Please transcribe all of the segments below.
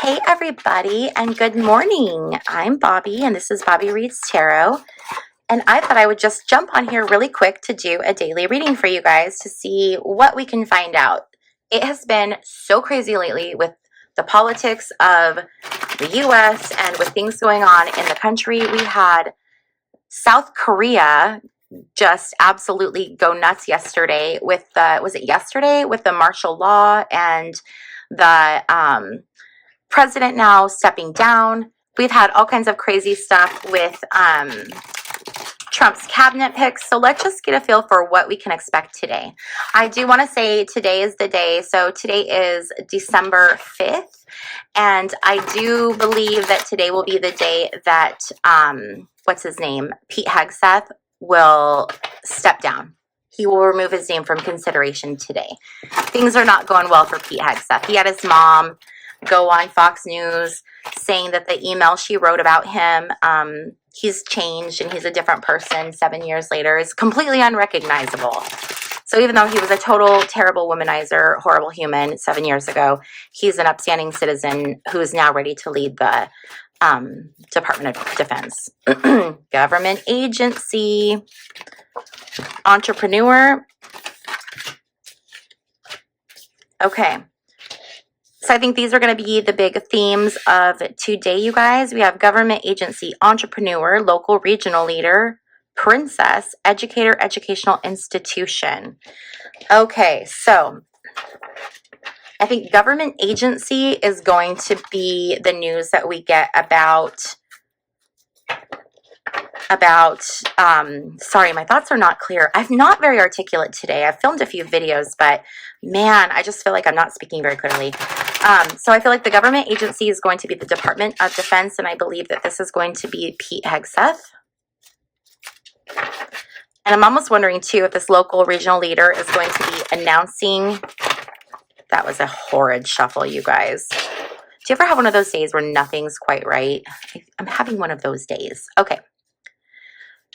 Hey everybody, and good morning. I'm Bobbie, and this is Bobbie Reads Tarot. And I thought I would just jump on here really quick to do a daily reading for you guys to see what we can find out. It has been so crazy lately with the politics of the US and with things going on in the country. We had South Korea just absolutely go nuts yesterday with the martial law and the president now stepping down. We've had all kinds of crazy stuff with Trump's cabinet picks. So let's just get a feel for what we can expect today. I do want to say today is the day. So today is December 5th. And I do believe that today will be the day that, what's his name? Pete Hegseth will step down. He will remove his name from consideration today. Things are not going well for Pete Hegseth. He had his mom go on Fox News saying that the email she wrote about him, he's changed and he's a different person 7 years later, is completely unrecognizable. So even though he was a total terrible womanizer, horrible human 7 years ago, he's an upstanding citizen who is now ready to lead the Department of Defense. Government agency, entrepreneur. Okay. So I think these are going to be the big themes of today, you guys. We have government agency, entrepreneur, local regional leader, princess, educator, educational institution. Okay, so I think government agency is going to be the news that we get about sorry, my thoughts are not clear. I'm not very articulate today. I've filmed a few videos, but man, I just feel like I'm not speaking very clearly. So I feel like the government agency is going to be the Department of Defense, and I believe that this is going to be Pete Hegseth. And I'm almost wondering, too, if this local regional leader is going to be announcing... That was a horrid shuffle, you guys. Do you ever have one of those days where nothing's quite right? I'm having one of those days. Okay.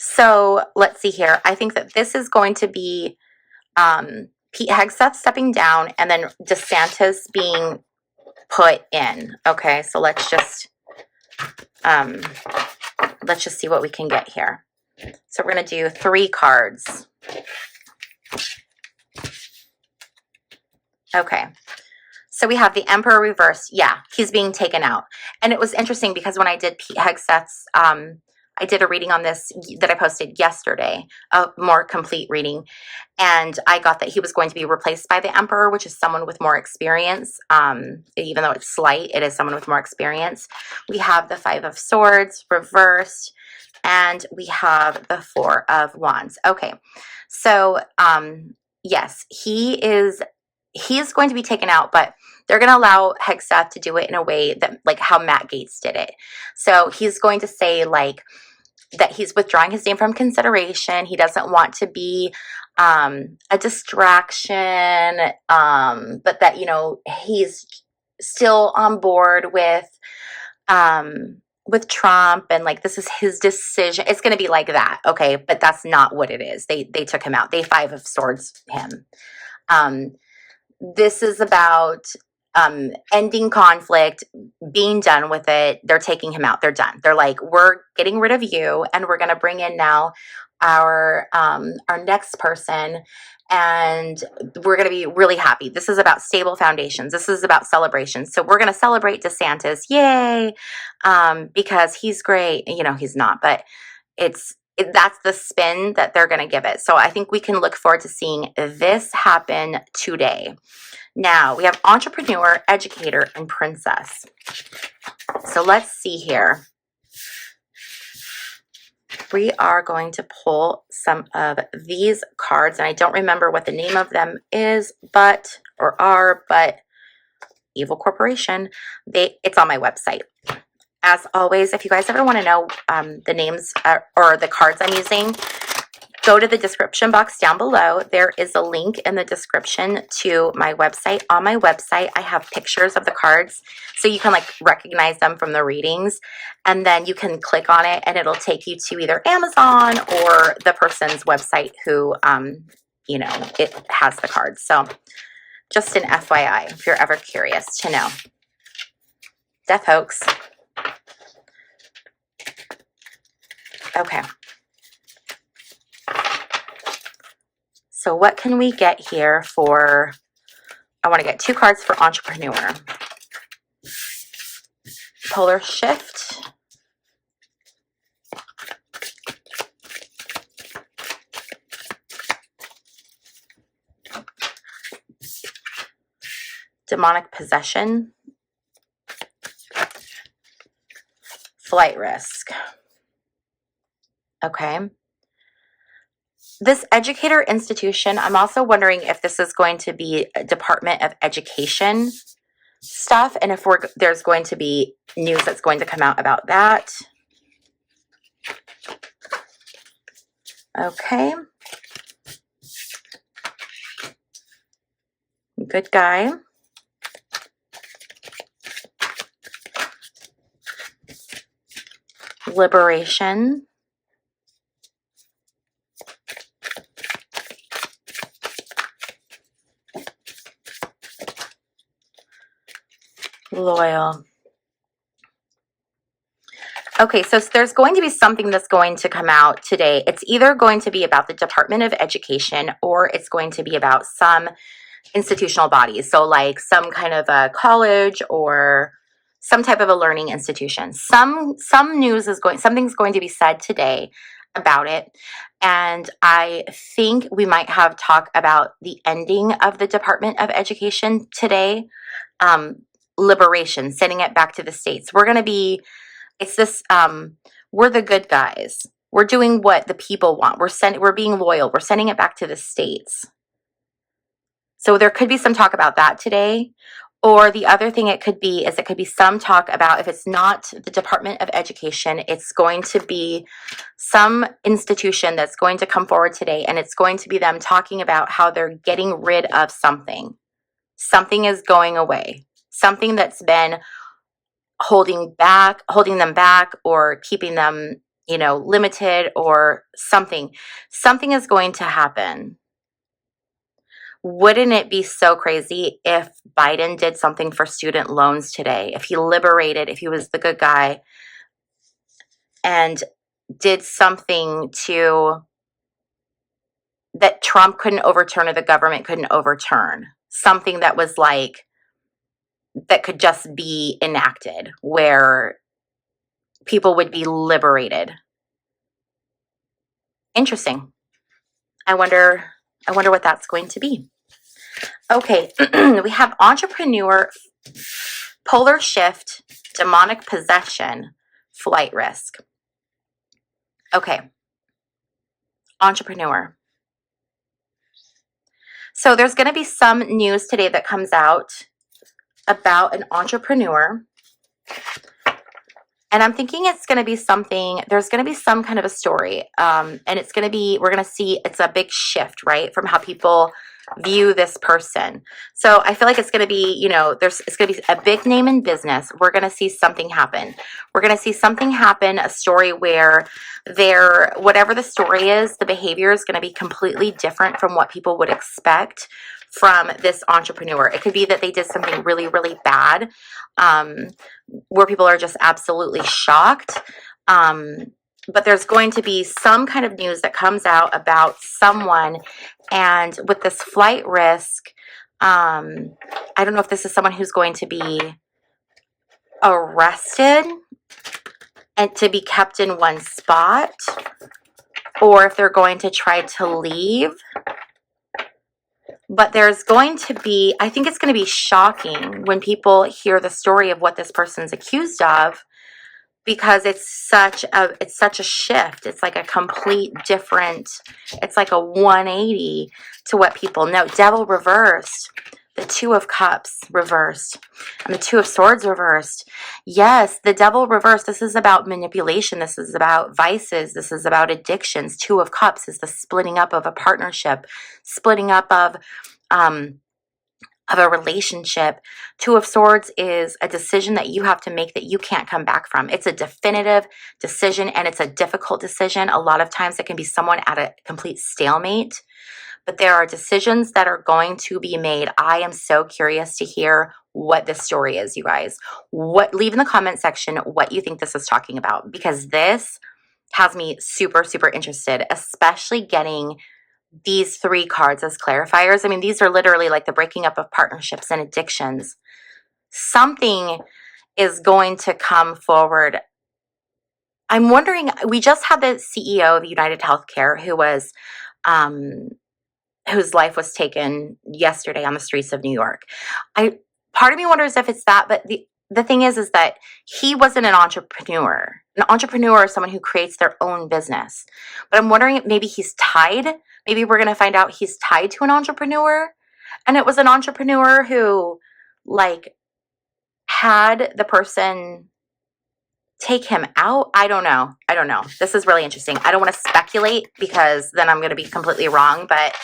So let's see here. I think that this is going to be Pete Hegseth stepping down and then DeSantis being put in. Okay, so let's just see what we can get here. So we're going to do 3 cards. Okay. So we have the Emperor reversed. Yeah, he's being taken out. And it was interesting because when I did Pete Hegseth's I did a reading on this that I posted yesterday, a more complete reading, and I got that he was going to be replaced by the Emperor, which is someone with more experience. Even though it's slight, it is someone with more experience. We have the 5 of Swords reversed, and we have the 4 of Wands. Okay, so yes, he is going to be taken out, but they're going to allow Hegseth to do it in a way that, like how Matt Gaetz did it. So he's going to say, like, that he's withdrawing his name from consideration. He doesn't want to be a distraction, but that, you know, he's still on board with Trump, and like this is his decision. It's going to be like that, okay? But that's not what it is. They took him out. They 5 of Swords him. This is about ending conflict, being done with it. They're taking him out. They're done. They're like, we're getting rid of you, and we're going to bring in now our next person, and we're going to be really happy. This is about stable foundations. This is about celebrations. So we're going to celebrate DeSantis. Yay. Because he's great. You know, he's not, but that's the spin that they're going to give it. So I think we can look forward to seeing this happen today. Now, we have entrepreneur, educator, and princess. So let's see here. We are going to pull some of these cards, and I don't remember what the name of them is, but Evil Corporation. It's on my website. As always, if you guys ever want to know the names or the cards I'm using, go to the description box down below. There is a link in the description to my website. On my website, I have pictures of the cards, so you can like recognize them from the readings, and then you can click on it, and it'll take you to either Amazon or the person's website who, you know, it has the cards. So just an FYI, if you're ever curious to know. Death hoax. Okay. So what can we get here for, I want to get 2 cards for entrepreneur. Polar shift. Demonic possession. Flight risk. Okay. This educator institution, I'm also wondering if this is going to be a Department of Education stuff, and if there's going to be news that's going to come out about that. Okay. Good guy. Liberation. Loyal. Okay, so there's going to be something that's going to come out today. It's either going to be about the Department of Education, or it's going to be about some institutional bodies. So like some kind of a college or some type of a learning institution. Some news is something's going to be said today about it. And I think we might have talk about the ending of the Department of Education today. Liberation, sending it back to the states. We're going to be, it's this, we're the good guys. We're doing what the people want. We're being loyal. We're sending it back to the states. So there could be some talk about that today. Or the other thing it could be is it could be some talk about, if it's not the Department of Education, it's going to be some institution that's going to come forward today, and it's going to be them talking about how they're getting rid of something. Something is going away. Something that's been holding them back, or keeping them, limited, or something. Something is going to happen. Wouldn't it be so crazy if Biden did something for student loans today? If he liberated, if he was the good guy and did something that Trump couldn't overturn, or the government couldn't overturn. Something that was like, that could just be enacted, where people would be liberated. Interesting. I wonder what that's going to be. Okay, we have entrepreneur, polar shift, demonic possession, flight risk. Okay, entrepreneur. So there's going to be some news today that comes out about an entrepreneur. And I'm thinking it's going to be something, there's going to be some kind of a story. And it's going to be, we're going to see, it's a big shift, right? From how people view this person. So I feel like it's going to be, it's going to be a big name in business. We're going to see something happen. We're going to see something happen, a story where whatever the story is, the behavior is going to be completely different from what people would expect from this entrepreneur. It could be that they did something really, really bad, where people are just absolutely shocked. But there's going to be some kind of news that comes out about someone. And with this flight risk, I don't know if this is someone who's going to be arrested and to be kept in one spot, or if they're going to try to leave. But there's going to be, I think it's going to be shocking when people hear the story of what this person's accused of, because it's such a shift. It's like a complete different, it's like a 180 to what people know. Devil reversed, the 2 of Cups reversed, and the 2 of Swords reversed. Yes, the devil reversed. This is about manipulation. This is about vices. This is about addictions. 2 of Cups is the splitting up of a partnership, splitting up of a relationship. 2 of Swords is a decision that you have to make that you can't come back from. It's a definitive decision, and it's a difficult decision. A lot of times it can be someone at a complete stalemate, but there are decisions that are going to be made. I am so curious to hear what this story is, you guys. Leave in the comment section what you think this is talking about, because this has me super, super interested, especially getting these 3 cards as clarifiers. I mean, these are literally like the breaking up of partnerships and addictions. Something is going to come forward. I'm wondering, we just had the CEO of United Healthcare who was, whose life was taken yesterday on the streets of New York. Part of me wonders if it's that, but the thing is that he wasn't an entrepreneur. An entrepreneur is someone who creates their own business. But I'm wondering if maybe he's tied. Maybe we're going to find out he's tied to an entrepreneur. And it was an entrepreneur who, like, had the person take him out. I don't know. This is really interesting. I don't want to speculate because then I'm going to be completely wrong, but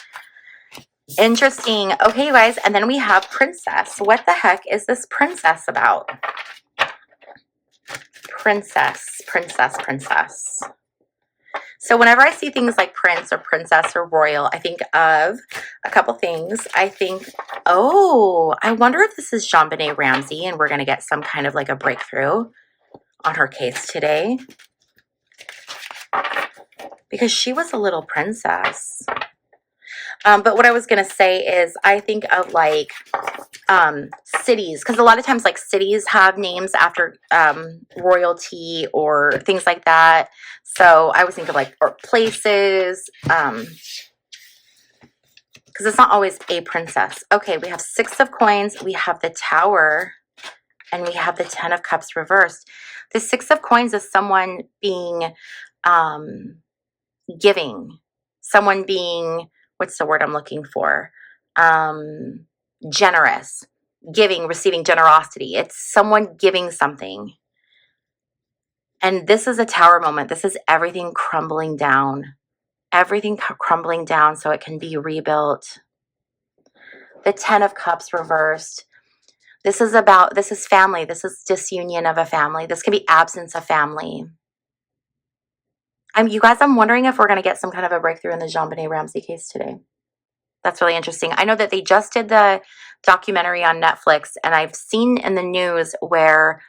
interesting. Okay, you guys. And then we have Princess. What the heck is this princess about? Princess. So whenever I see things like prince or princess or royal, I think of a couple things. I think, oh, I wonder if this is JonBenet Ramsey and we're going to get some kind of like a breakthrough on her case today, because she was a little princess. But what I was going to say is I think of like cities, because a lot of times like cities have names after royalty or things like that. So I always think of like, or places, because it's not always a princess. Okay, we have 6 of coins, we have the Tower, and we have the 10 of Cups reversed. The 6 of coins is someone being giving, someone being, what's the word I'm looking for? Generous, giving, receiving, generosity. It's someone giving something. And this is a Tower moment. This is everything crumbling down. Everything crumbling down so it can be rebuilt. The 10 of Cups reversed. This is family. This is disunion of a family. This can be absence of family. You guys, I'm wondering if we're going to get some kind of a breakthrough in the JonBenet Ramsey case today. That's really interesting. I know that they just did the documentary on Netflix, and I've seen in the news where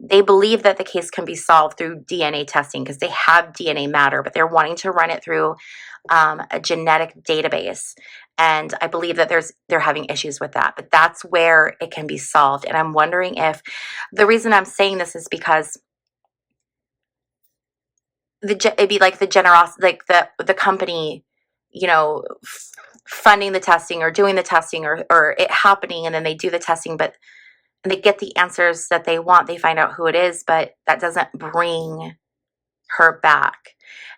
they believe that the case can be solved through DNA testing because they have DNA matter, but they're wanting to run it through a genetic database. And I believe that they're having issues with that, but that's where it can be solved. And I'm wondering if the reason I'm saying this is because it'd be like the generosity, like the company, funding the testing or doing the testing or it happening, and then they do the testing, but they get the answers that they want. They find out who it is, but that doesn't bring her back.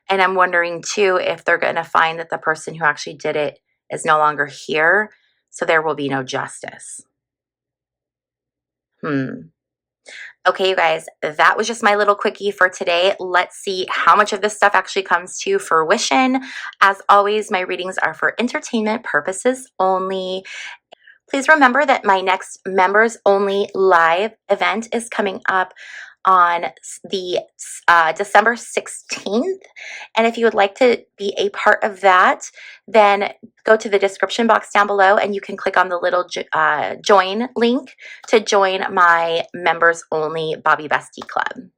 And I'm wondering too if they're going to find that the person who actually did it is no longer here, so there will be no justice. Okay, you guys, that was just my little quickie for today. Let's see how much of this stuff actually comes to fruition. As always, my readings are for entertainment purposes only. Please remember that my next members only live event is coming up on the December 16th. And if you would like to be a part of that, then go to the description box down below and you can click on the little join link to join my members only Bobbie Bestie Club.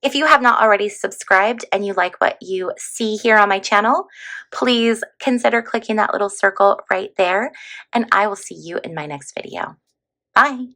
If you have not already subscribed and you like what you see here on my channel, please consider clicking that little circle right there, and I will see you in my next video. Bye.